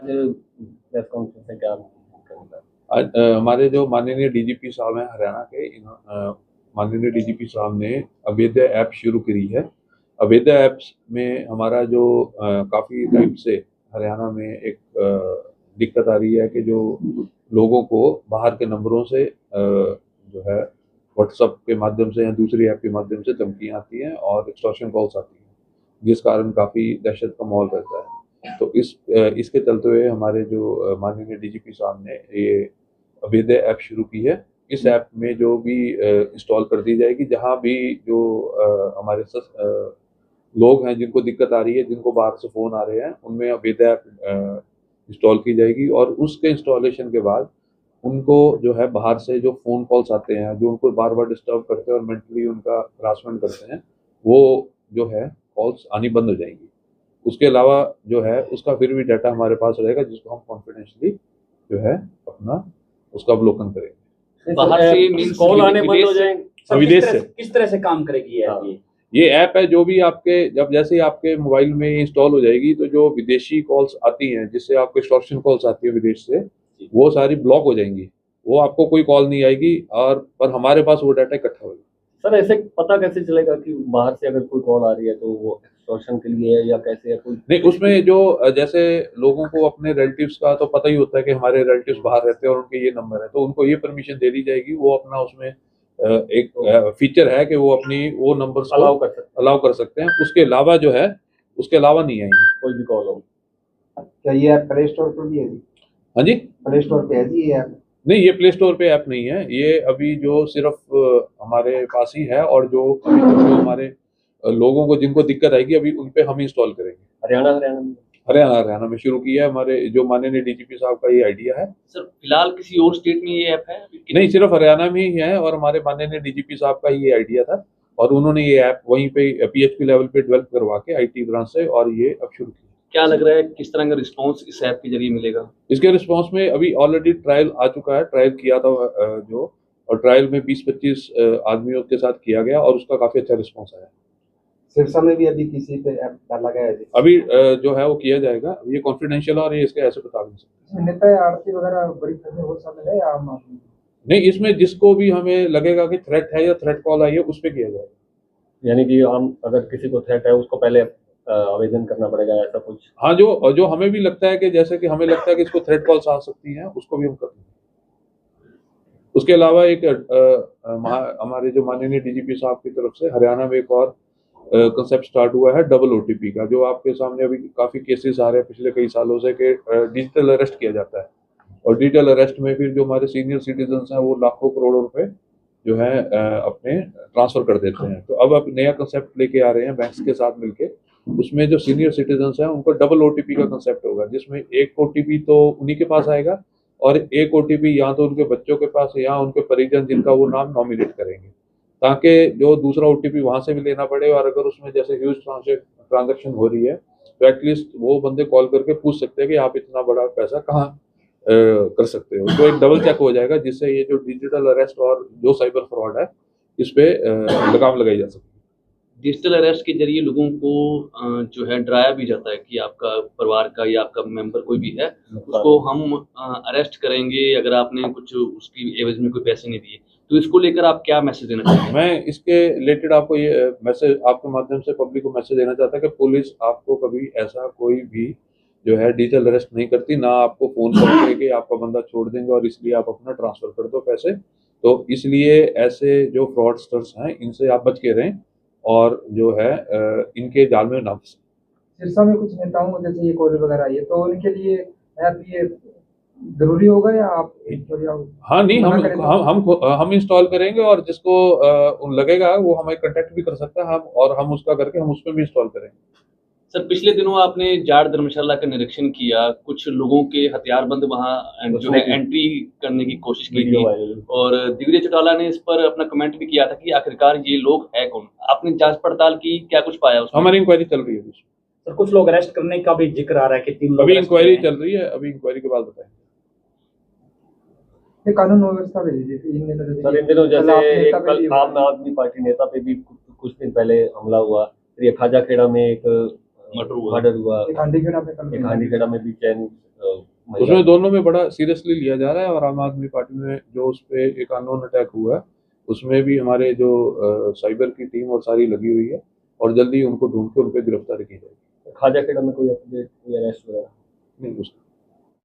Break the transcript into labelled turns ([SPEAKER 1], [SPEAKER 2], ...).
[SPEAKER 1] Press conference में क्या
[SPEAKER 2] आज हमारे जो माननीय डीजीपी साहब हैं हरियाणा के, माननीय डीजीपी साहब ने अभेद्य ऐप शुरू करी है। अभेद्य ऐप्स में हमारा जो काफ़ी टाइम से हरियाणा में एक दिक्कत आ रही है कि जो लोगों को बाहर के नंबरों से जो है व्हाट्सएप के माध्यम से या दूसरी ऐप के माध्यम से धमकियाँ आती हैं और एक्सटॉर्शन कॉल्स आती हैं, जिस कारण काफ़ी दहशत का माहौल रहता है। तो इसके चलते हुए हमारे जो माननीय डीजीपी साहब ने ये अभेद्य ऐप शुरू की है। इस ऐप में जो भी इंस्टॉल कर दी जाएगी, जहाँ भी जो हमारे लोग हैं जिनको दिक्कत आ रही है, जिनको बाहर से फ़ोन आ रहे हैं, उनमें अभेद्य ऐप इंस्टॉल की जाएगी और उसके इंस्टॉलेशन के बाद उनको जो है बाहर से जो फ़ोन कॉल्स आते हैं, जो उनको बार-बार डिस्टर्ब करते हैं और मेंटली उनका हरासमेंट करते हैं, वो जो है कॉल्स आनी बंद हो जाएंगी। उसके अलावा जो है उसका फिर भी डाटा हमारे पास रहेगा, जिसको हम कॉन्फिडेंशियली जो है अपना उसका अवलोकन करेंगे।
[SPEAKER 1] बाहर से मींस
[SPEAKER 3] कॉल आने बंद हो जाएंगे।
[SPEAKER 2] विदेश से
[SPEAKER 3] किस तरह से काम करेगी
[SPEAKER 2] ये ऐप है, जो भी आपके जब जैसे ही आपके मोबाइल में इंस्टॉल हो जाएगी, तो जो विदेशी कॉल्स आती हैं, जिससे आपको एक्सटॉर्शन कॉल्स आती है विदेश से, वो सारी ब्लॉक हो जाएंगी। वो आपको कोई कॉल नहीं आएगी और पर हमारे पास वो डाटा इकट्ठा होगा।
[SPEAKER 1] सर ऐसे पता कैसे चलेगा कि बाहर से अगर कोई कॉल आ रही है तो वो एक्सटॉर्शन के लिए है या कैसे है? कोई
[SPEAKER 2] नहीं, उसमें जो जैसे लोगों को अपने रिलेटिव्स का तो पता ही होता है कि हमारे रिलेटिव्स बाहर रहते हैं और उनके ये नंबर है, तो उनको ये परमिशन दे दी जाएगी। वो अपना उसमें एक फीचर है कि वो अपनी वो नंबर्स को अलाउ कर सकते हैं। उसके अलावा जो है उसके अलावा नहीं आएंगी
[SPEAKER 1] कोई भी कॉल हो।
[SPEAKER 4] क्या ये ऐप प्ले स्टोर पर भी है जी?
[SPEAKER 2] हाँ जी,
[SPEAKER 4] प्ले स्टोर पे है जी ये ऐप?
[SPEAKER 2] नहीं, ये प्ले स्टोर पे ऐप नहीं है। ये अभी जो सिर्फ हमारे पास ही है और जो अभी तक जो हमारे लोगों को जिनको दिक्कत आएगी अभी उन पे हम इंस्टॉल करेंगे। हरियाणा में शुरू किया है। हमारे जो माननीय डीजीपी साहब का ये आइडिया है।
[SPEAKER 3] सर फिलहाल किसी और स्टेट में ये ऐप है?
[SPEAKER 2] नहीं, सिर्फ हरियाणा में ही है और हमारे माननीय डीजीपी साहब का ये आइडिया था और उन्होंने ये ऐप वहीं पे पीएचपी लेवल पे डेवलप करवा के आईटी ब्रांच से और ये अब शुरू किया।
[SPEAKER 3] क्या लग रहा है किस तरह का रिस्पांस इस ऐप के जरिए मिलेगा?
[SPEAKER 2] इसके रिस्पांस में अभी ऑलरेडी ट्रायल आ चुका है। ट्रायल किया था जो, और ट्रायल में 20-25 आदमियों के साथ किया गया और उसका काफी अच्छा रिस्पांस आया।
[SPEAKER 4] सिरसा में भी अभी किसी पे ऐप डाला गया है?
[SPEAKER 2] अभी जो है वो किया जाएगा। ये कॉन्फिडेंशियल और ये इसके ऐसे बता नहीं सकते।
[SPEAKER 4] नेता या आरती वगैरह बड़ी फर्में हो शामिल है या आम आदमी?
[SPEAKER 2] नहीं, इसमें जिसको भी हमें लगेगा कि थ्रेट है या थ्रेट कॉल आई है, उस पर किया जाएगा।
[SPEAKER 1] यानी कि हम अगर किसी को थ्रेट है उसको पहले आवेदन करना पड़ेगा, ऐसा कुछ?
[SPEAKER 2] हाँ, जो हमें भी लगता है कि जैसे कि हमें लगता है कि इसको थ्रेट कॉल्स आ सकती हैं, उसको भी हम कर देंगे। उसके अलावा एक हमारे जो माननीय डीजीपी साहब की तरफ से हरियाणा में एक और कंसेप्ट स्टार्ट हुआ है डबल ओटीपी का, जो आपके सामने अभी काफ़ी केसेस आ रहे हैं पिछले कई सालों से कि डिजिटल अरेस्ट किया जाता है और डिजिटल अरेस्ट में फिर जो हमारे सीनियर सिटीजन्स हैं वो लाखों करोड़ों रुपए जो है अपने ट्रांसफ़र कर देते हैं। तो अब नया कंसेप्ट लेके आ रहे हैं बैंक्स के साथ मिलके। उसमें जो सीनियर सिटीजन्स हैं उनको डबल ओटीपी का कंसेप्ट होगा, जिसमें एक ओटीपी तो उन्हीं के पास आएगा और एक ओटीपी या तो उनके बच्चों के पास या उनके परिजन जिनका वो नाम नॉमिनेट करेंगे, ताकि जो दूसरा ओटीपी वहां से भी लेना पड़े और अगर उसमें जैसे ह्यूज ट्रांजैक्शन हो रही है तो एटलीस्ट वो बंदे कॉल करके पूछ सकते हैं कि आप इतना बड़ा पैसा कहाँ कर सकते हो। तो एक डबल चेक हो जाएगा, जिससे ये जो डिजिटल अरेस्ट और जो साइबर फ्रॉड है इस पे लगाम लगाई जा सकती है।
[SPEAKER 3] डिजिटल अरेस्ट के जरिए लोगों को जो है डराया भी जाता है कि आपका परिवार का या आपका मेंबर कोई भी है उसको हम अरेस्ट करेंगे अगर आपने कुछ उसकी एवज में कोई पैसे नहीं दिए। तो इसको लेकर आप क्या मैसेज देना चाहेंगे?
[SPEAKER 2] मैं इसके रिलेटेड आपको ये मैसेज आपके माध्यम से पब्लिक को मैसेज देना चाहता कि पुलिस आपको कभी ऐसा कोई भी जो है डिजिटल अरेस्ट नहीं करती, ना आपको फोन करके कि आपका बंदा छोड़ देंगे और इसलिए आप अपना ट्रांसफर कर दो पैसे। तो इसलिए ऐसे जो फ्रॉडस्टर्स हैं इनसे आप बच के रहें और जो है इनके जाल में ना फंसे।
[SPEAKER 4] सिरसा में कुछ नेताओं को जैसे ये कॉल वगैरह आई है तो उनके लिए ऐप ये जरूरी होगा या आप?
[SPEAKER 2] हाँ, नहीं, हम इंस्टॉल करेंगे और जिसको लगेगा वो हमें कांटेक्ट भी कर सकता है, हम उसका करके हम उसमें भी इंस्टॉल करेंगे।
[SPEAKER 3] सर पिछले दिनों आपने जाट धर्मशाला का निरीक्षण किया, कुछ लोगों के हथियारबंद वहां जो है एंट्री करने की कोशिश की थी और दिग्विजय चौटाला ने इस पर अपना कमेंट भी किया था कि आखिरकार ये लोग है कौन? आपने जांच पड़ताल की, क्या कुछ पाया उसमें?
[SPEAKER 2] हमारी इंक्वायरी चल रही है।
[SPEAKER 3] सर कुछ लोग अरेस्ट करने का भी जिक्र आ रहा है कि 3 लोग
[SPEAKER 2] अभी इंक्वायरी चल रही है, अभी इंक्वायरी के बाद बताएंगे।
[SPEAKER 4] कानून व्यवस्था सर
[SPEAKER 1] इन दिनों जैसे एक आम आदमी पार्टी नेता पे भी कुछ दिन पहले हमला हुआ, फिर खाजा खेड़ा में एक मर्डर हुआ, एक हांडी खेड़ा में भी चैन
[SPEAKER 2] उसमें दोनों में बड़ा सीरियसली लिया जा रहा है। और आम आदमी पार्टी में जो उस पे एक अननोन अटैक हुआ है उसमें भी हमारे जो साइबर की टीम और सारी लगी हुई है और जल्दी उनको ढूंढ के उन पे गिरफ्तारी की जाएगी।
[SPEAKER 1] खाजा खेड़ा में कोई अपडेट, कोई अरेस्ट वगैरह
[SPEAKER 2] नहीं, उसका